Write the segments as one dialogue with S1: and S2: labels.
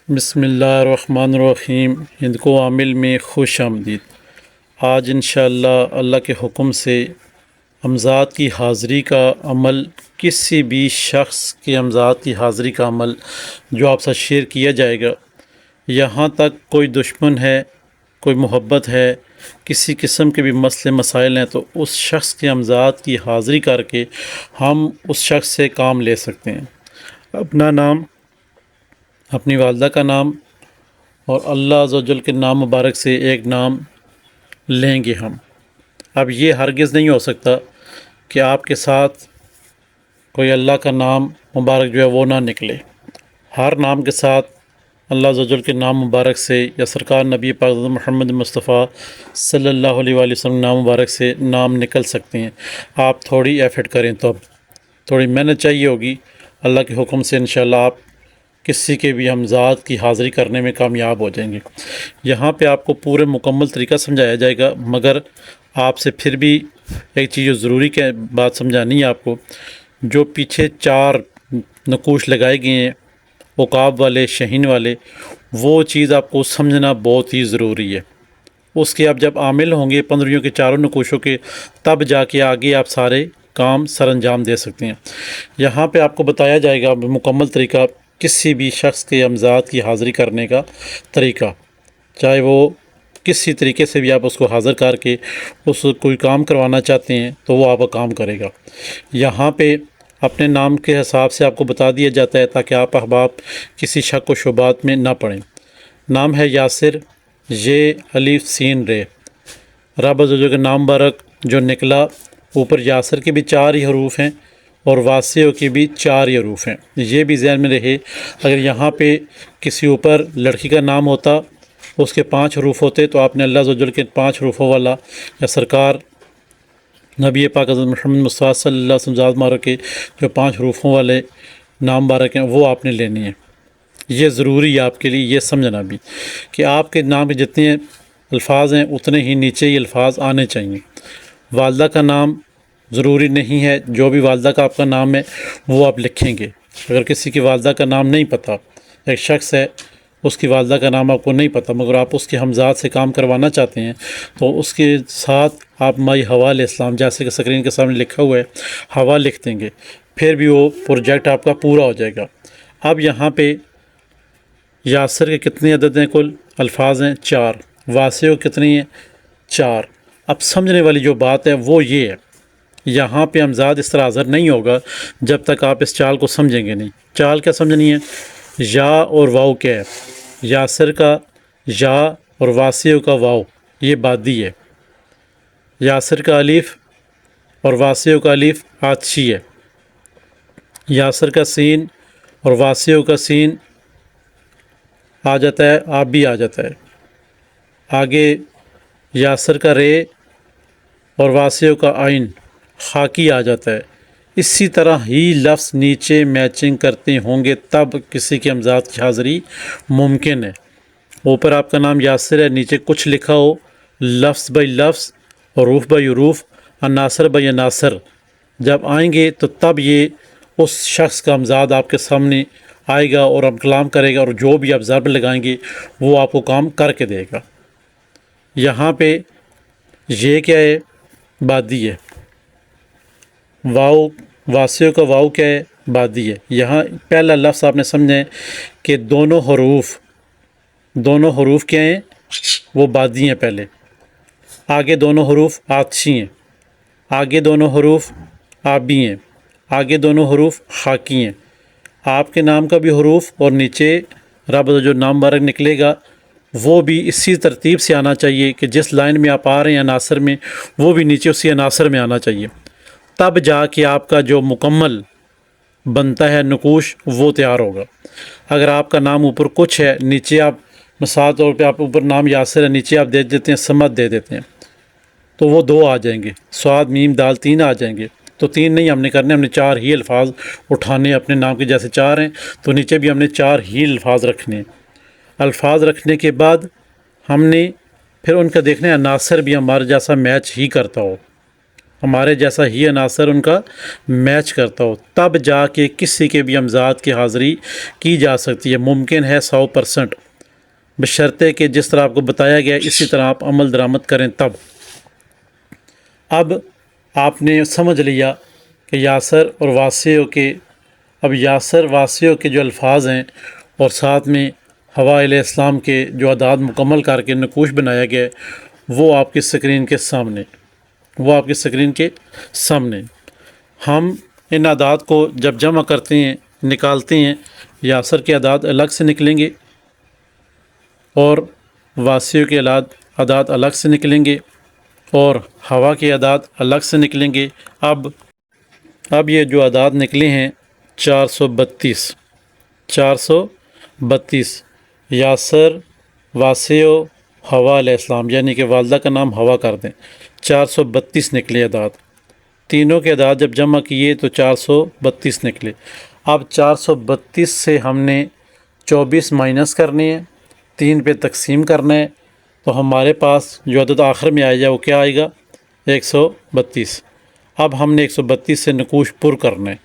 S1: بسم اللہ الرحمن الرحیم۔ ہند کو عامل میں خوش آمدید۔ آج انشاءاللہ اللہ کے حکم سے امزاد کی حاضری کا عمل، کسی بھی شخص کے امزاد کی حاضری کا عمل جو آپ سے شیئر کیا جائے گا، یہاں تک کوئی دشمن ہے، کوئی محبت ہے، کسی قسم کے بھی مسئلے مسائل ہیں، تو اس شخص کے امزاد کی حاضری کر کے ہم اس شخص سے کام لے سکتے ہیں۔ اپنا نام، اپنی والدہ کا نام اور اللہ عز و جل کے نام مبارک سے ایک نام لیں گے ہم۔ اب یہ ہرگز نہیں ہو سکتا کہ آپ کے ساتھ کوئی اللہ کا نام مبارک جو ہے وہ نہ نکلے۔ ہر نام کے ساتھ اللہ عز و جل کے نام مبارک سے یا سرکار نبی پاک محمد مصطفیٰ صلی اللہ علیہ وآلہ وسلم نام مبارک سے نام نکل سکتے ہیں۔ آپ تھوڑی ایفرٹ کریں تو اب تھوڑی محنت چاہیے ہوگی۔ اللہ کے حکم سے انشاءاللہ آپ کسی کے بھی امزاد کی حاضری کرنے میں کامیاب ہو جائیں گے۔ یہاں پہ آپ کو پورے مکمل طریقہ سمجھایا جائے گا، مگر آپ سے پھر بھی ایک چیز ضروری کے بات سمجھانی ہے آپ کو۔ جو پیچھے 4 نقوش لگائے گئے ہیں، عقاب والے، شہین والے، وہ چیز آپ کو سمجھنا بہت ہی ضروری ہے۔ اس کے آپ جب عامل ہوں گے 15 کے 4 نقوشوں کے، تب جا کے آگے آپ سارے کام سر انجام دے سکتے ہیں۔ یہاں پہ آپ کو بتایا جائے گا مکمل طریقہ کسی بھی شخص کے امزاد کی حاضری کرنے کا طریقہ، چاہے وہ کسی طریقے سے بھی آپ اس کو حاضر کر کے اس کو کوئی کام کروانا چاہتے ہیں تو وہ آپ کا کام کرے گا۔ یہاں پہ اپنے نام کے حساب سے آپ کو بتا دیا جاتا ہے تاکہ آپ احباب کسی شک و شبہات میں نہ پڑیں۔ نام ہے یاسر، یہ الف سین رے۔ رب عز و جل کا نام مبارک جو نکلا، اوپر یاسر کے بھی 4 ہی حروف ہیں اور واسع کے بھی 4 ہی حروف ہیں۔ یہ بھی ذہن میں رہے، اگر یہاں پہ کسی اوپر لڑکی کا نام ہوتا، اس کے 5 حروف ہوتے، تو آپ نے اللہ عز و جل کے 5 حروفوں والا یا سرکار نبی پاک حضرت محمد مصطفیٰ صلی اللہ علیہ وسلم ذات مبارک کے جو 5 حروفوں والے نام مبارک ہیں وہ آپ نے لینی ہے۔ یہ ضروری ہے آپ کے لیے یہ سمجھنا بھی کہ آپ کے نام کے جتنے الفاظ ہیں اتنے ہی نیچے یہ الفاظ آنے چاہیے۔ والدہ کا نام ضروری نہیں ہے، جو بھی والدہ کا آپ کا نام ہے وہ آپ لکھیں گے۔ اگر کسی کی والدہ کا نام نہیں پتہ، ایک شخص ہے اس کی والدہ کا نام آپ کو نہیں پتہ، مگر آپ اس کے ہمزاد سے کام کروانا چاہتے ہیں، تو اس کے ساتھ آپ مائی حوا علیہ السلام، جیسے کہ اسکرین کے سامنے لکھا ہوا ہے، حوا لکھ دیں گے، پھر بھی وہ پروجیکٹ آپ کا پورا ہو جائے گا۔ اب یہاں پہ یاسر کے کتنے عدد ہیں؟ کل الفاظ ہیں 4، واسع کتنی ہیں؟ 4۔ اب سمجھنے والی جو بات ہے وہ یہ ہے، یہاں پہ امزاد اس طرح حاضر نہیں ہوگا جب تک آپ اس چال کو سمجھیں گے نہیں۔ چال کیا سمجھنی ہے؟ یا اور واؤ کیا ہے؟ یاسر کا یا اور واسع کا واؤ، یہ بادی ہے۔ یاسر کا الف اور واسع کا الف عاطشی ہے۔ یاسر کا سین اور واسع کا سین آ جاتا ہے، آپ بھی آ جاتا ہے۔ آگے یاسر کا رے اور واسع کا عین خاکی آ جاتا ہے۔ اسی طرح ہی لفظ نیچے میچنگ کرتے ہوں گے تب کسی کے امزاد کی حاضری ممکن ہے۔ اوپر آپ کا نام یاسر ہے، نیچے کچھ لکھا ہو، لفظ بائی لفظ، حروف بائی حروف، عناصر بائی عناصر جب آئیں گے تو تب یہ اس شخص کا امزاد آپ کے سامنے آئے گا اور اب کلام کرے گا، اور جو بھی آپ ضرب لگائیں گے وہ آپ کو کام کر کے دے گا۔ یہاں پہ یہ کیا ہے؟ بادی ہے۔ واؤ، واسع کا واؤ کیا ہے؟ بادی ہے۔ یہاں پہلا لفظ آپ نے سمجھیں کہ دونوں حروف کیا ہیں؟ وہ بادی ہیں پہلے، آگے دونوں حروف عاطشی ہیں، آگے دونوں حروف آبی ہیں، آگے دونوں حروف خاکی ہیں۔ آپ کے نام کا بھی حروف اور نیچے رب جو نام مبارک نکلے گا وہ بھی اسی ترتیب سے آنا چاہیے کہ جس لائن میں آپ آ رہے ہیں عناصر میں، وہ بھی نیچے اسی عناصر میں آنا چاہیے، تب جا کے آپ کا جو مکمل بنتا ہے نقوش وہ تیار ہوگا۔ اگر آپ کا نام اوپر کچھ ہے، نیچے آپ مثال طور پہ آپ اوپر نام یاسر ہے، نیچے آپ دے دیتے ہیں سمت دے دیتے ہیں، تو وہ 2 آ جائیں گے، صاد میم دال 3 آ جائیں گے۔ تو 3 نہیں ہم نے کرنے، ہم نے 4 ہی الفاظ اٹھانے اپنے نام کے، جیسے 4 ہیں تو نیچے بھی ہم نے 4 ہی الفاظ رکھنے ہیں۔ الفاظ رکھنے کے بعد ہم نے پھر ان کا دیکھنا ہے عناصر بھی ہمارے جیسا میچ ہی کرتا ہو۔ ہمارے جیسا ہی عناصر ان کا میچ کرتا ہو، تب جا کے کسی کے بھی امزاد کی حاضری کی جا سکتی ہے۔ ممکن ہے 100%، بشرطے کہ جس طرح آپ کو بتایا گیا اسی طرح آپ عمل درآمد کریں تب۔ اب آپ نے سمجھ لیا کہ یاسر اور واسعوں کے، اب یاسر واسعوں کے جو الفاظ ہیں اور ساتھ میں حوا علیہ السلام کے جو اعداد مکمل کر کے نقوش بنایا گیا ہے، وہ آپ کی اسکرین کے سامنے ہم ان اعداد کو جب جمع کرتے ہیں، نکالتے ہیں، یاسر کے اعداد الگ سے نکلیں گے اور واسعوں کے اعداد الگ سے نکلیں گے اور ہوا کے اعداد الگ سے نکلیں گے۔ اب یہ جو اعداد نکلے ہیں 432 یاسر، واسع، حوا علیہ السلام، یعنی کہ والدہ کا نام حوا کر دیں، 432 نکلے اعداد۔ تینوں کے اعداد جب جمع کیے تو 432 نکلے۔ اب 432 سے ہم نے 24 مائنس کرنے ہیں، 3 پہ تقسیم کرنا ہے، تو ہمارے پاس جو عدد آخر میں آئے گا وہ کیا آئے گا؟ 132۔ اب ہم نے 132 سے نقوش پر کرنا ہے۔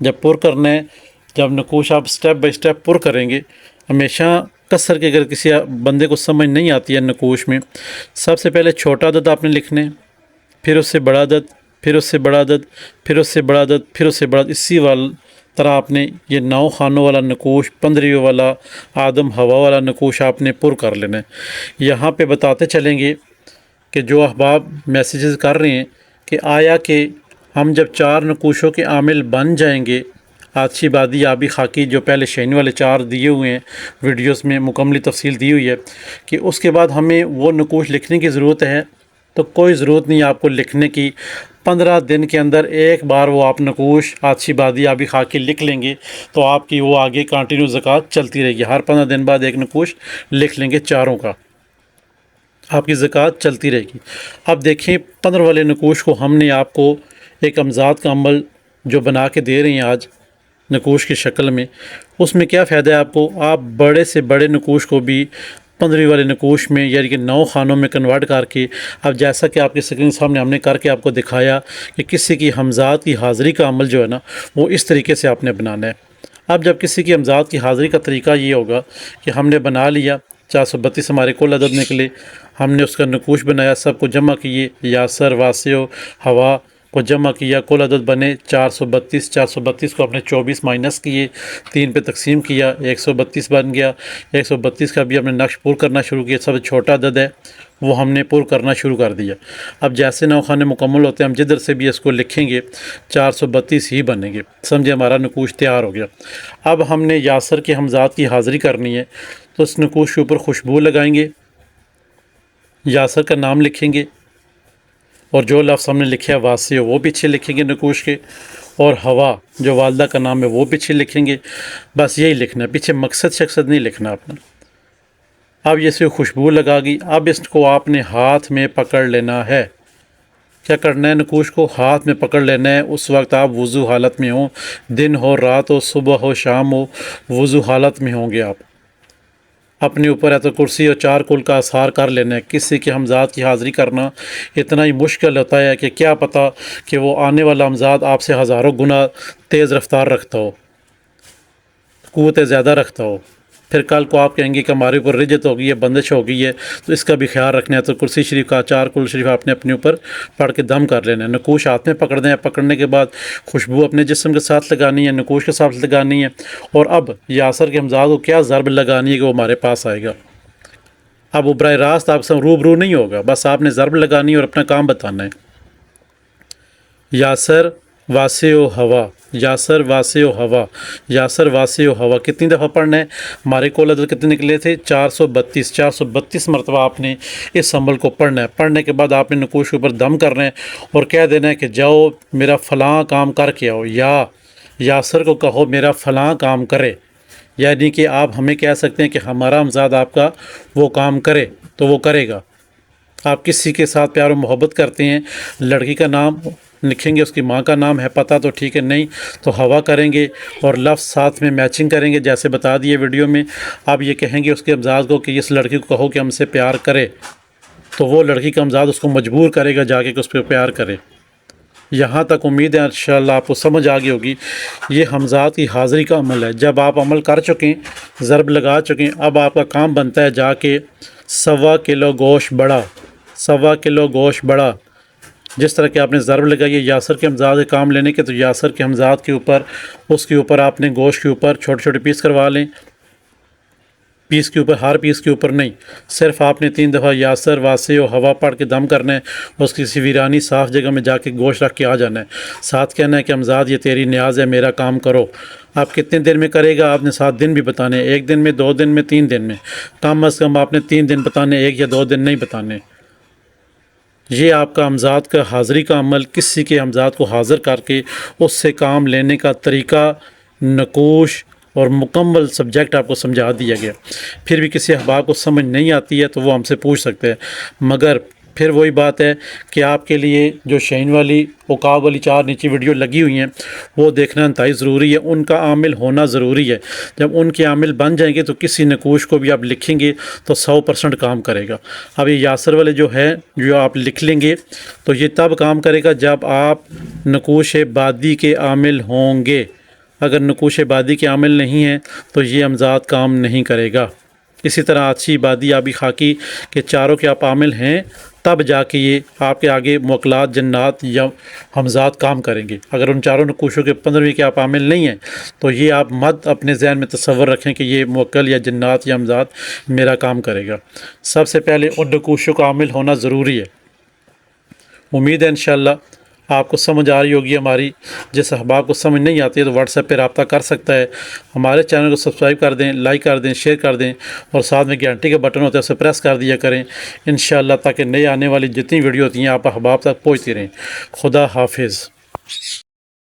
S1: جب پر کرنا ہے، جب نقوش آپ سٹیپ بائی سٹیپ پر کریں گے، ہمیشہ کسر کے اگر کسی بندے کو سمجھ نہیں آتی ہے نقوش میں، سب سے پہلے چھوٹا عدد آپ نے لکھنا ہے، پھر اس سے بڑا عدد، پھر اس سے بڑا عدد، پھر اس سے بڑا عدد، پھر اس سے بڑا عدد، اسی طرح آپ نے یہ 9 خانوں والا نقوش، 15 والا آدم ہوا والا نقوش آپ نے پر کر لینا ہے۔ یہاں پہ بتاتے چلیں گے کہ جو احباب میسیجز کر رہے ہیں کہ آیا کہ ہم جب 4 نقوشوں کے عامل بن جائیں گے، آتشی، بادی، آبی، خاکی، جو پہلے شینی والے 4 دیے ہوئے ہیں ویڈیوز میں مکمل تفصیل دی ہوئی ہے، کہ اس کے بعد ہمیں وہ نقوش لکھنے کی ضرورت ہے، تو کوئی ضرورت نہیں آپ کو لکھنے کی۔ 15 دن کے اندر ایک بار وہ آپ نقوش آتشی، بادی، آبی، خاکی لکھ لیں گے تو آپ کی وہ آگے کنٹینیو زکوٰۃ چلتی رہے گی۔ ہر 15 دن بعد ایک نقوش لکھ لیں گے چاروں کا، آپ کی زکوٰۃ چلتی رہے گی۔ اب دیکھیں 15 والے نقوش کو ہم نے آپ کو ایک امزاد کا عمل جو بنا کے دے رہے ہیں آج نقوش کی شکل میں، اس میں کیا فائدہ ہے آپ کو؟ آپ بڑے سے بڑے نقوش کو بھی 15 والے نقوش میں، یعنی کہ 9 خانوں میں کنورٹ کر کے، اب جیسا کہ آپ کے اسکرین سامنے ہم نے کر کے آپ کو دکھایا کہ کسی کی ہمزاد کی حاضری کا عمل جو ہے نا، وہ اس طریقے سے آپ نے بنانا ہے۔ اب جب کسی کی ہمزاد کی حاضری کا طریقہ یہ ہوگا کہ ہم نے بنا لیا، 432 ہمارے کل عدد نکلے، ہم نے اس کا نقوش بنایا، سب کو جمع کیے، یاسر، واسع، ہوا کو جمع کیا، کل عدد بنے 432۔ 432 کو اپنے 24 مائنس کیے، 3 پہ تقسیم کیا، 132 بن گیا۔ 132 کا بھی ہم نے نقش پر کرنا شروع کیا، سب سے چھوٹا عدد ہے وہ ہم نے پر کرنا شروع کر دیا۔ اب جیسے 9 خانے مکمل ہوتے ہیں، ہم جدھر سے بھی اس کو لکھیں گے 432 ہی بنیں گے، سمجھے، ہمارا نقوش تیار ہو گیا۔ اب ہم نے یاسر کے ہمزاد کی حاضری کرنی ہے، تو اس نقوش کے اوپر خوشبو لگائیں گے، یاسر کا نام لکھیں گے، اور جو لفظ ہم نے لکھا ہے واسع وہ پیچھے لکھیں گے نقوش کے، اور ہوا جو والدہ کا نام ہے وہ پیچھے لکھیں گے۔ بس یہی لکھنا ہے، پیچھے مقصد شخصد نہیں لکھنا اپنا۔ اب یہ سے خوشبو لگا گی، اب اس کو آپ نے ہاتھ میں پکڑ لینا ہے۔ کیا کرنا ہے؟ نقوش کو ہاتھ میں پکڑ لینا ہے۔ اس وقت آپ وضو حالت میں ہوں، دن ہو، رات ہو، صبح ہو، شام ہو، وضو حالت میں ہوں گے آپ۔ اپنے اوپر ایت کرسی اور 4 کل کا اثار کر لینا ہے۔ کسی کے ہمزاد کی حاضری کرنا اتنا ہی مشکل ہوتا ہے کہ کیا پتہ کہ وہ آنے والا ہمزاد آپ سے ہزاروں گنا تیز رفتار رکھتا ہو، قوت زیادہ رکھتا ہو، پھر کل کو آپ کہیں گے کہ ہمارے اوپر رجت ہو گئی ہے، بندش ہو گئی ہے، تو اس کا بھی خیال رکھنا ہے۔ تو کرسی شریف کا 4 کل شریف آپ نے اپنے اوپر پڑھ کے دم کر لینا ہے۔ نقوش ہاتھ میں پکڑ دیں، پکڑنے کے بعد خوشبو اپنے جسم کے ساتھ لگانی ہے، نقوش کے ساتھ لگانی ہے، اور اب یاسر کے ہمزاد کو کیا ضرب لگانی ہے کہ وہ ہمارے پاس آئے گا۔ اب وہ براہ راست آپ سے روبرو نہیں ہوگا، بس آپ نے ضرب لگانی ہے اور اپنا کام بتانا ہے۔ یاسر، واسع و ہوا، یاسر، واسع و ہوا، یاسر، واسع و ہوا، کتنی دفعہ پڑھنا ہے؟ ہمارے کل عدد کتنے نکلے تھے؟ 432۔ 432 مرتبہ آپ نے اس عمل کو پڑھنا ہے۔ پڑھنے کے بعد آپ نے نقوش کے اوپر دم کرنا ہے اور کہہ دینا ہے کہ جاؤ میرا فلاں کام کر کے آؤ، یا یاسر کو کہو میرا فلاں کام کرے، یعنی کہ آپ ہمیں کہہ سکتے ہیں کہ ہمارا ہمزاد آپ کا وہ کام کرے تو وہ کرے گا۔ آپ کسی کے ساتھ پیار و محبت کرتے ہیں، لڑکی کا نام لکھیں گے، اس کی ماں کا نام ہے پتہ تو ٹھیک ہے، نہیں تو ہوا کریں گے اور لفظ ساتھ میں میچنگ کریں گے جیسے بتا دیے ویڈیو میں۔ آپ یہ کہیں گے اس کے ہمزاد کو کہ اس لڑکی کو کہو کہ ہم سے پیار کرے، تو وہ لڑکی کا امزاد اس کو مجبور کرے گا جا کے کہ اس پہ پیار کرے۔ یہاں تک امید ہے انشاءاللہ آپ کو سمجھ آ گئی ہوگی۔ یہ حمزات کی حاضری کا عمل ہے۔ جب آپ عمل کر چکیں، ضرب لگا چکیں، اب آپ کا کام بنتا ہے جا کے 1.25 کلو گوشت بڑا، 1.25 کلو گوشت بڑا، جس طرح کہ آپ نے ضرب لگائی ہے یاسر کے حمزات کے کام لینے کے، تو یاسر کے حمزات کے اوپر، اس کے اوپر آپ نے گوشت کے اوپر چھوٹے چھوٹے پیس کروا لیں۔ پیس کے اوپر، ہر پیس کے اوپر نہیں، صرف آپ نے 3 دفعہ یاسر واسع و ہوا پڑھ کے دم کرنا ہے، اس کسی ویرانی صاف جگہ میں جا کے گوشت رکھ کے آ جانا ہے، ساتھ کہنا ہے کہ حمزات یہ تیری نیاز ہے، میرا کام کرو۔ آپ کتنے دن میں کرے گا؟ آپ نے 7 دن بھی بتانے، 1 دن میں، 2 دن میں، 3 دن میں، کم از کم آپ نے 3 دن بتانے، 1 یا 2 دن نہیں بتانے۔ یہ آپ کا حمزات کا حاضری کا عمل، کسی کے حمزات کو حاضر کر کے اس سے کام لینے کا طریقہ، نقوش اور مکمل سبجیکٹ آپ کو سمجھا دیا گیا۔ پھر بھی کسی احباب کو سمجھ نہیں آتی ہے تو وہ ہم سے پوچھ سکتے ہیں، مگر پھر وہی بات ہے کہ آپ کے لیے جو شہین والی، عقاب والی 4 نیچے ویڈیو لگی ہوئی ہیں وہ دیکھنا انتہائی ضروری ہے، ان کا عامل ہونا ضروری ہے۔ جب ان کے عامل بن جائیں گے تو کسی نقوش کو بھی آپ لکھیں گے تو 100% کام کرے گا۔ اب یہ یاسر والے جو ہے، جو آپ لکھ لیں گے تو یہ تب کام کرے گا جب آپ نقوش بادی کے عامل ہوں گے۔ اگر نقوش بادی کے عامل نہیں ہیں تو یہ حمزات کام نہیں کرے گا۔ اسی طرح آتشی، بادی، آبی، خاکی کے چاروں کے آپ عامل ہیں، تب جا کے یہ آپ کے آگے موکلات، جنات یا حمزات کام کریں گے۔ اگر ان چاروں نقوشوں کے 15ویں کے آپ عامل نہیں ہیں تو یہ آپ مت اپنے ذہن میں تصور رکھیں کہ یہ موکل یا جنات یا حمزات میرا کام کرے گا۔ سب سے پہلے ان نقوشوں کا عامل ہونا ضروری ہے۔ امید ہے انشاءاللہ آپ کو سمجھ آ رہی ہوگی ہماری۔ جس احباب کو سمجھ نہیں آتی ہے تو واٹس ایپ پہ رابطہ کر سکتا ہے۔ ہمارے چینل کو سبسکرائب کر دیں، لائک کر دیں، شیئر کر دیں، اور ساتھ میں گھنٹی کا بٹن ہوتا ہے اسے پریس کر دیا کریں انشاءاللہ، تاکہ نئے آنے والی جتنی ویڈیو ہوتی ہیں آپ احباب تک پہنچتی رہیں۔ خدا حافظ۔